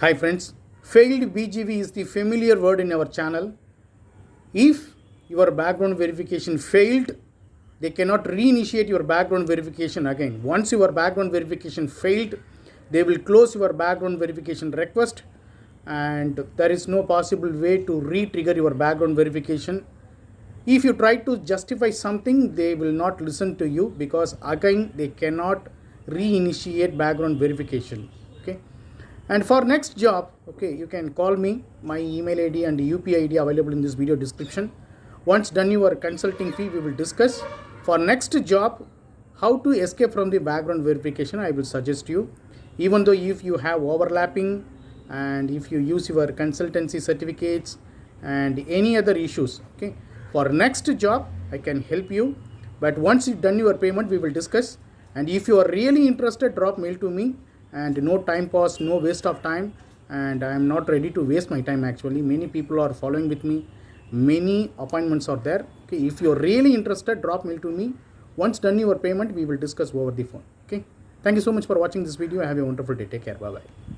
Hi friends, failed BGV is the familiar word in our channel. If your background verification failed, they cannot reinitiate your background verification again. Once your background verification failed, they will close your background verification request and there is no possible way to re-trigger your background verification. If you try to justify something, they will not listen to you because again they cannot reinitiate background verification. Okay. And for next job, okay, you can call me. My email ID and UPI ID available in this video description. Once done your consulting fee, we will discuss. For next job, how to escape from the background verification, I will suggest you. Even though if you have overlapping and if you use your consultancy certificates and any other issues, okay, for next job, I can help you. But once you've done your payment, we will discuss. And if you are really interested, drop mail to me. And no time pass, no waste of time, and I am not ready to waste my time. Actually, many people are following with me, many appointments are there. Okay, if you are really interested, drop mail to me. Once done your payment, we will discuss over the phone. Okay, thank you so much for watching this video. Have a wonderful day. Take care. Bye bye.